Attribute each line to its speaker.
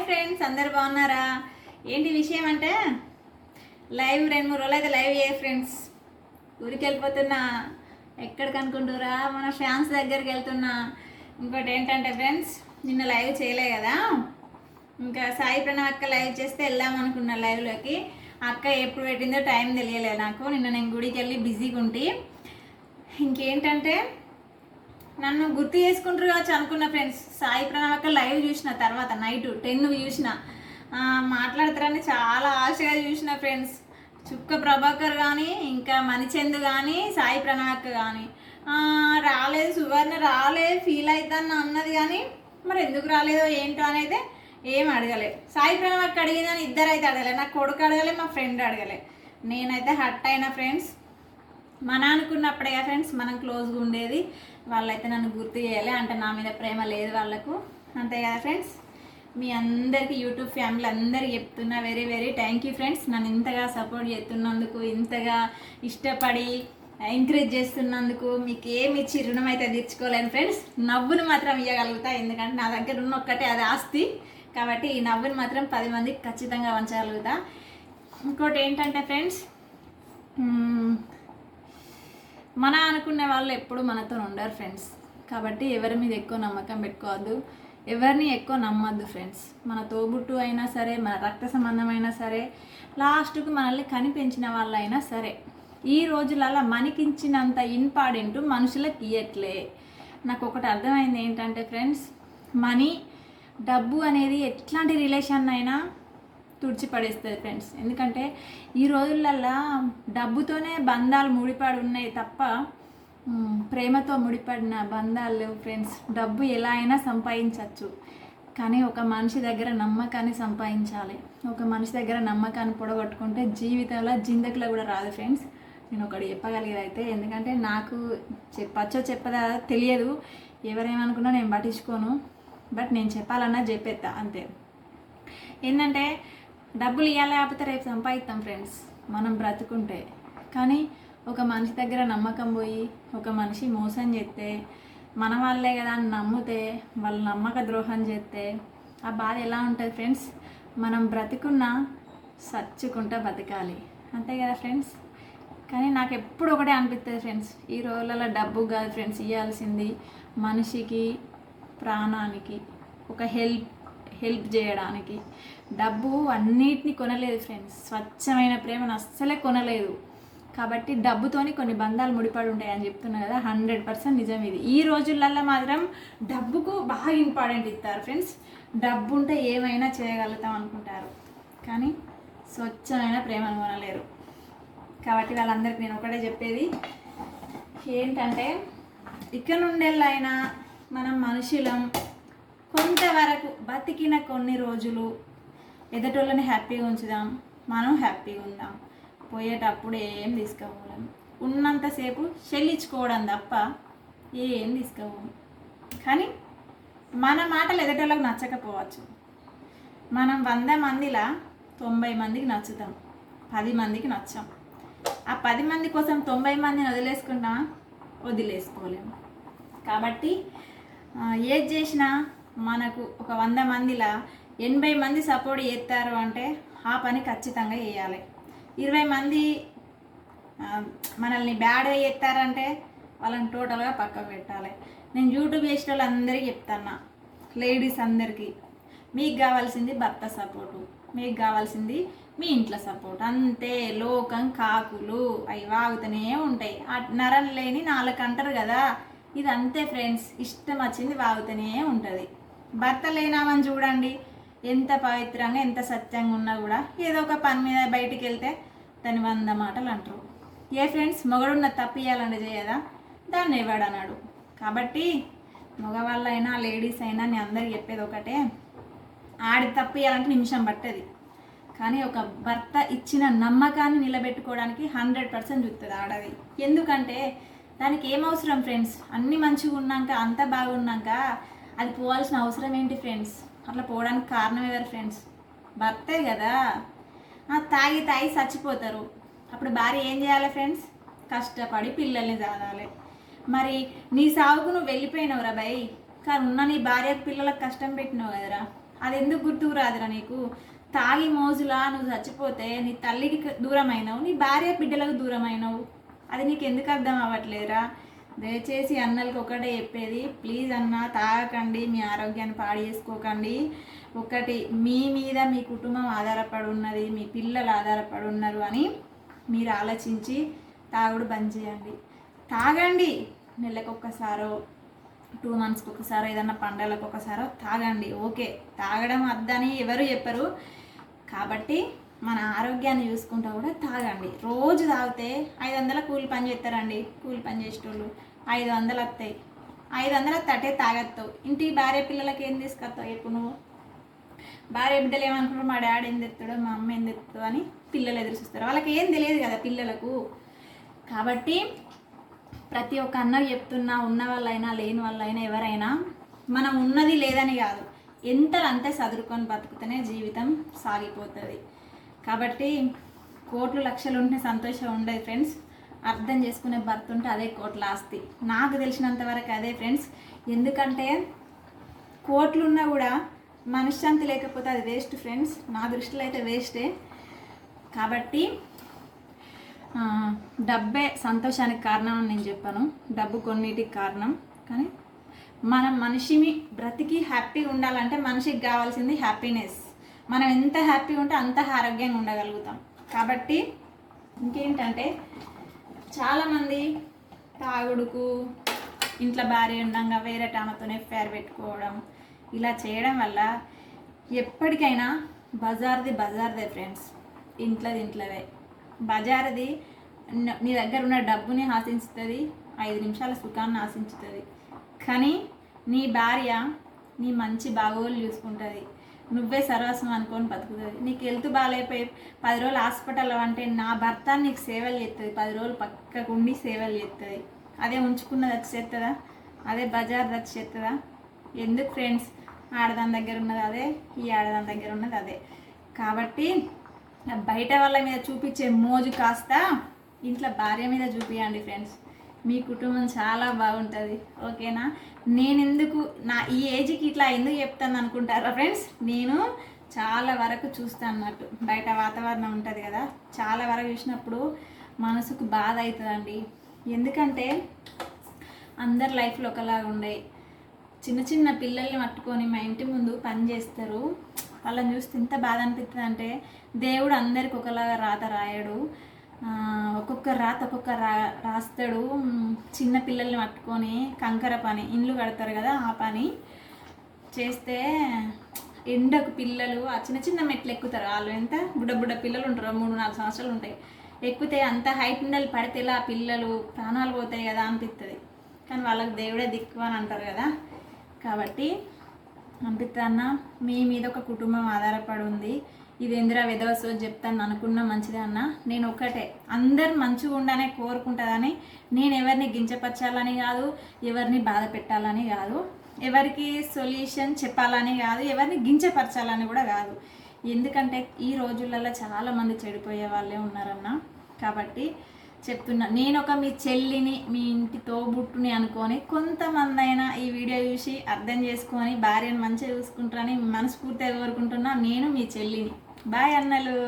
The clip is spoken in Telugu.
Speaker 1: ఫ్రెండ్స్, అందరు బాగున్నారా? ఏంటి విషయం అంటే లైవ్ 2-3 రోజులు అయితే లైవ్ చేయ ఫ్రెండ్స్. ఊరికి వెళ్ళిపోతున్నా. ఎక్కడికి అనుకుంటురా? మన ఫ్యాన్స్ దగ్గరికి వెళ్తున్నా. ఇంకోటి ఏంటంటే ఫ్రెండ్స్, నిన్న లైవ్ చేయలే కదా, ఇంకా సాయి ప్రణవ్ అక్క లైవ్ చేస్తే వెళ్దాం అనుకున్నా లైవ్లోకి. అక్క ఎప్పుడు పెట్టిందో టైం తెలియలేదు నాకు. నిన్న నేను గుడికి వెళ్ళి బిజీగా ఉండి, ఇంకేంటంటే నన్ను గుర్తు చేసుకుంటారు కావచ్చు అనుకున్న ఫ్రెండ్స్. సాయి ప్రణవ్ అక్క లైవ్ చూసిన తర్వాత నైట్ 10 చూసిన, మాట్లాడతారని చాలా ఆశగా చూసిన ఫ్రెండ్స్. చుక్క ప్రభాకర్ కానీ, ఇంకా మణిచంద్ కానీ, సాయి ప్రణవ్ అక్క కానీ రాలేదు, సువర్ణ రాలేదు, ఫీల్ అవుతాను అన్నది. కానీ మరి ఎందుకు రాలేదో ఏంటో అనేది ఏం అడగలే. సాయి ప్రణవ్ అక్క అడిగిందని ఇద్దరు అయితే అడగలే. నా కొడుకు అడగలే, మా ఫ్రెండ్ అడగలే. నేనైతే హర్ట్ అయినా ఫ్రెండ్స్. మన అనుకున్నప్పుడే కదా ఫ్రెండ్స్ మనం క్లోజ్గా ఉండేది. వాళ్ళైతే నన్ను గుర్తు చేయాలి అంటే నా మీద ప్రేమ లేదు వాళ్ళకు, అంతే కదా ఫ్రెండ్స్. మీ అందరికీ యూట్యూబ్ ఫ్యామిలీ అందరికీ చెప్తున్నా very very thank you friends. నన్ను ఇంతగా సపోర్ట్ చేస్తున్నందుకు, ఇంతగా ఇష్టపడి ఎంకరేజ్ చేస్తున్నందుకు మీకు ఏమి ఇచ్చి రుణం అయితే తీర్చుకోలేను ఫ్రెండ్స్. నవ్వును మాత్రం ఇవ్వగలుగుతా, ఎందుకంటే నా దగ్గర ఉన్న ఒక్కటే అది ఆస్తి. కాబట్టి ఈ నవ్వుని మాత్రం 10 మందికి ఖచ్చితంగా వంచగలుగుతా. ఇంకోటి ఏంటంటే ఫ్రెండ్స్, మన అనుకునే వాళ్ళు ఎప్పుడు మనతో ఉండరు ఫ్రెండ్స్. కాబట్టి ఎవరి మీద ఎక్కువ నమ్మకం పెట్టుకోవద్దు, ఎవరిని ఎక్కువ నమ్మద్దు ఫ్రెండ్స్. మన తోబుట్టు అయినా సరే, మన రక్త సంబంధం అయినా సరే, లాస్ట్కు మనల్ని కనిపించిన వాళ్ళైనా సరే, ఈ రోజులలో మనకించినంత ఇంపార్టెంట్ మనుషులకు ఇయ్యట్లే. నాకు ఒకటి అర్థమైంది ఏంటంటే ఫ్రెండ్స్, మనీ, డబ్బు అనేది ఎట్లాంటి రిలేషన్ అయినా తుడిచిపడేస్తుంది ఫ్రెండ్స్. ఎందుకంటే ఈ రోజులల్లో డబ్బుతోనే బంధాలు ముడిపడి ఉన్నాయి తప్ప ప్రేమతో ముడిపడిన బంధాలు లేవు ఫ్రెండ్స్. డబ్బు ఎలా అయినా సంపాదించవచ్చు, కానీ ఒక మనిషి దగ్గర నమ్మకాన్ని సంపాదించాలి. ఒక మనిషి దగ్గర నమ్మకాన్ని పొడగొట్టుకుంటే జీవితంలో జిందగీలో కూడా రాదు ఫ్రెండ్స్. నేను ఒకటి చెప్పగలిగేది అయితే, ఎందుకంటే నాకు చెప్పచ్చో చెప్పదా తెలియదు, ఎవరేమనుకున్నా నేను పట్టించుకోను. బట్ నేను చెప్పాలన్నా చెప్పేస్తా అంతే. ఏంటంటే డబ్బులు ఇవ్వాలి లేకపోతే రేపు సంపాదిస్తాం ఫ్రెండ్స్ మనం బ్రతుకుంటే. కానీ ఒక మనిషి దగ్గర నమ్మకం పోయి ఒక మనిషి మోసం చేస్తే, మన వాళ్ళే కదా అని నమ్మితే వాళ్ళు నమ్మక ద్రోహం చేస్తే ఆ బాధ ఎలా ఉంటుంది ఫ్రెండ్స్. మనం బ్రతుకున్నా సచ్చుకుంటా బతకాలి, అంతే కదా ఫ్రెండ్స్. కానీ నాకు ఎప్పుడు ఒకటే అనిపిస్తుంది ఫ్రెండ్స్, ఈ రోజులలో డబ్బు కాదు ఫ్రెండ్స్ ఇవ్వాల్సింది, మనిషికి, ప్రాణానికి, ఒక హెల్ప్ చేయడానికి. డబ్బు అన్నిటిని కొనలేదు ఫ్రెండ్స్, స్వచ్ఛమైన ప్రేమను అస్సలే కొనలేదు. కాబట్టి డబ్బుతోని కొన్ని బంధాలు ముడిపడి ఉంటాయని చెప్తున్నా కదా, 100% నిజం ఇది. ఈ రోజులల్లో మాత్రం డబ్బుకు బాగా ఇంపార్టెంట్ ఇస్తారు ఫ్రెండ్స్. డబ్బు ఉంటే ఏమైనా చేయగలుగుతాం అనుకుంటారు, కానీ స్వచ్ఛమైన ప్రేమను కొనలేరు. కాబట్టి వాళ్ళందరికీ నేను ఒకటే చెప్పేది ఏంటంటే, ఇక్కడ నుండెళ్ళైనా మనం మనుషులం, కొంతవరకు బతికిన కొన్ని రోజులు ఎదుటోళ్ళని హ్యాపీగా ఉంచుదాం, మనం హ్యాపీగా ఉందాం. పోయేటప్పుడు ఏం తీసుకోవాలి, ఉన్నంతసేపు చెల్లించుకోవడం తప్ప ఏం తీసుకోవాలి. కానీ మన మాటలు ఎదుటోళ్ళకి నచ్చకపోవచ్చు. మనం 100 మందిలా 90 మందికి నచ్చుతాం, 10 మందికి నచ్చాం. ఆ 10 మంది కోసం 90 మందిని వదిలేసుకుంటామా? వదిలేసుకోలేము. కాబట్టి ఏది చేసినా మనకు ఒక 100 మందిలా 80 మంది సపోర్ట్ చేస్తారు అంటే ఆ పని ఖచ్చితంగా చేయాలి. 20 మంది మనల్ని బ్యాడ్గా చేస్తారంటే వాళ్ళని టోటల్గా పక్కకు పెట్టాలి. నేను యూట్యూబ్ చేసిన వాళ్ళందరికీ చెప్తాను, లేడీస్ అందరికీ, మీకు కావాల్సింది భర్త సపోర్టు, మీకు కావాల్సింది మీ ఇంట్లో సపోర్ట్ అంతే. లోకం కాకులు అవి వాగుతూనే ఉంటాయి, నరం లేని 4 అంటారు కదా, ఇది అంతే ఫ్రెండ్స్. ఇష్టం వచ్చింది వాగుతూనే ఉంటుంది. భర్త లేనామని చూడండి, ఎంత పవిత్రంగా ఎంత సత్యంగా ఉన్నా కూడా ఏదో ఒక పని మీద బయటికి వెళ్తే దాన్ని 100 మాటలు అంటారు. ఏ ఫ్రెండ్స్, మొగడున్న తప్పు ఇవ్వాలంటే చేయదా, దాన్ని ఇవ్వడన్నాడు. కాబట్టి మగవాళ్ళైనా లేడీస్ అయినా నేను అందరికి చెప్పేది ఒకటే, ఆడి తప్పు ఇవ్వాలంటే నిమిషం పట్టది, కానీ ఒక భర్త ఇచ్చిన నమ్మకాన్ని నిలబెట్టుకోవడానికి 100% చూస్తుంది ఆడది. ఎందుకంటే దానికి ఏం అవసరం ఫ్రెండ్స్, అన్నీ మంచిగా ఉన్నాక అంత బాగున్నాక అది పోవాల్సిన అవసరం ఏంటి ఫ్రెండ్స్? అట్లా పోవడానికి కారణం ఎవరు ఫ్రెండ్స్? భర్తే కదా. తాగి చచ్చిపోతారు. అప్పుడు భార్య ఏం చేయాలి ఫ్రెండ్స్? కష్టపడి పిల్లల్ని చదవాలి. మరి నీ సావుకు నువ్వు వెళ్ళిపోయినావురా భయ్, కానీ ఉన్న నీ భార్యకు పిల్లలకు కష్టం పెట్టినావు కదరా, అది ఎందుకు గుర్తుకు రాదురా నీకు? తాగి మోజులా నువ్వు చచ్చిపోతే నీ తల్లికి దూరం అయినావు, నీ భార్య బిడ్డలకు దూరం అయినావు. అది నీకు ఎందుకు అర్థం అవ్వట్లేదురా? దయచేసి అన్నలకి ఒకటే చెప్పేది, ప్లీజ్ అన్న తాగకండి, మీ ఆరోగ్యాన్ని పాడు చేసుకోకండి. ఒకటి, మీ మీద మీ కుటుంబం ఆధారపడి ఉన్నది, మీ పిల్లలు ఆధారపడి ఉన్నారు అని మీరు ఆలోచించి తాగుడు బంద్ చేయండి. తాగండి, నెలకు ఒక్కసారో 2 మంత్స్కి ఒకసారో ఏదన్నా పండగలకు ఒకసారో తాగండి. ఓకే, తాగడం వద్దని ఎవరు చెప్పరు. కాబట్టి మన ఆరోగ్యాన్ని చూసుకుంటూ కూడా తాగండి. రోజు తాగితే 500 కూలి పని చేస్తారండి. కూలి పని చేసేటోళ్ళు 500 వస్తాయి. 500 తట్టే తాగేస్తావు. ఇంటికి భార్య పిల్లలకి ఏం తీసుకొస్తావు? ఎప్పుడు నువ్వు భార్య బిడ్డలు ఏమనుకుంటారు, మా డాడీ ఏం తెస్తాడో, మా అమ్మ ఏం తెస్తుందో అని పిల్లలు ఎదురు చూస్తారు. వాళ్ళకి ఏం తెలియదు కదా పిల్లలకు. కాబట్టి ప్రతి ఒక్క అన్నకు చెప్తున్నా, ఉన్న వాళ్ళైనా లేని వాళ్ళైనా ఎవరైనా, మనం ఉన్నది లేదని కాదు, ఎంతలంతే చదువుకొని బతుకుతూనే జీవితం సాగిపోతుంది. కాబట్టి కోట్లు లక్షలు ఉంటే సంతోషం ఉండదు ఫ్రెండ్స్. అర్థం చేసుకునే భర్త ఉంటే అదే కోట్ల ఆస్తి. నాకు తెలిసినంత వరకు అదే ఫ్రెండ్స్. ఎందుకంటే కోట్లున్నా కూడా మనశ్శాంతి లేకపోతే అది వేస్ట్ ఫ్రెండ్స్. నా దృష్టిలో అయితే వేస్టే. కాబట్టి డబ్బే సంతోషానికి కారణం అని నేను చెప్పాను. డబ్బు కొన్నిటికి కారణం. కానీ మనం మనిషిని బ్రతికి హ్యాపీగా ఉండాలంటే మనిషికి కావాల్సింది హ్యాపీనెస్. మనం ఎంత హ్యాపీగా ఉంటే అంత ఆరోగ్యంగా ఉండగలుగుతాం. కాబట్టి ఇంకేంటంటే చాలామంది తాగుడుకు, ఇంట్లో భార్య ఉండగా వేరే టామతోనే ఫేర్ పెట్టుకోవడం, ఇలా చేయడం వల్ల ఎప్పటికైనా బజార్దే ఫ్రెండ్స్. ఇంట్లోవే. బజార్ది నీ దగ్గర ఉన్న డబ్బుని ఆశించుతుంది, 5 నిమిషాల సుఖాన్ని ఆశించుతుంది. కానీ నీ భార్య నీ మంచి బాగోలు చూసుకుంటుంది, నువ్వే సర్వస్వం అనుకొని బతుకుతుంది. నీకు హెల్త్ బాగాలేకపోయి 10 రోజులు హాస్పిటల్లో అంటే నా భర్త నీకు సేవలు చేస్తుంది, 10 రోజులు పక్కకు ఉండి సేవలు చేస్తుంది. అదే ఉంచుకున్నది వచ్చి చేస్తుందా? అదే బజార్ వచ్చి చేస్తుందా? ఎందుకు ఫ్రెండ్స్? ఆడదాని దగ్గర ఉన్నది అదే, ఈ ఆడదాని దగ్గర ఉన్నది అదే. కాబట్టి బయట వాళ్ళ మీద చూపించే మోజు కాస్త ఇంట్లో భార్య మీద చూపించండి ఫ్రెండ్స్. మీ కుటుంబం చాలా బాగుంటుంది. ఓకేనా? నేను ఎందుకు ఈ ఏజ్కి ఇట్లా ఎందుకు చెప్తాను అనుకుంటారా ఫ్రెండ్స్? నేను చాలా వరకు చూస్తాను అన్నట్టు. బయట వాతావరణం ఉంటుంది కదా, చాలా వరకు చూసినప్పుడు మనసుకు బాధ అవుతుందండి. ఎందుకంటే అందరి లైఫ్లో ఒకలాగా ఉండే చిన్న పిల్లల్ని పట్టుకొని మా ఇంటి ముందు పని చేస్తారు. వాళ్ళని చూస్తే ఎంత బాధ అనిపిస్తుంది అంటే, దేవుడు అందరికి ఒకలాగా రాత రాయడు. ఒక్కొక్క రాత రాస్తాడు. చిన్న పిల్లల్ని పట్టుకొని కంకర పని, ఇండ్లు కడతారు కదా, ఆ పని చేస్తే ఎండకు పిల్లలు ఆ చిన్న మెట్లు ఎక్కుతారు. వాళ్ళు ఎంత బుడ్డ పిల్లలు ఉంటారు, 3-4 సంవత్సరాలు ఉంటాయి. ఎక్కితే అంత హైట్ ఉండాలి, పడితే ఇలా పిల్లలు ప్రాణాలు పోతాయి కదా అనిపిస్తుంది. కానీ వాళ్ళకి దేవుడే దిక్కు అని అంటారు కదా. కాబట్టి అనిపిస్తున్నా మీ మీద ఒక కుటుంబం ఆధారపడి ఉంది. ఇది ఎందురా విధవసో చెప్తాను అనుకున్నా మంచిదే అన్న. నేను ఒకటే, అందరు మంచిగా ఉండానే కోరుకుంటుందని, నేను ఎవరిని గించపరచాలని కాదు, ఎవరిని బాధ పెట్టాలని కాదు, ఎవరికి సొల్యూషన్ చెప్పాలని కాదు, ఎవరిని గించపరచాలని కూడా కాదు. ఎందుకంటే ఈ రోజులలో చాలామంది చెడిపోయే వాళ్ళే ఉన్నారన్న. కాబట్టి చెప్తున్నా, నేను ఒక మీ చెల్లిని, మీ ఇంటి తోబుట్టుని అనుకొని కొంతమంది అయినా ఈ వీడియో చూసి అర్థం చేసుకొని భార్యను మంచిగా చూసుకుంటారని మనస్ఫూర్తిగా కోరుకుంటున్నా. నేను మీ చెల్లిని. బాయ్ అన్నలు.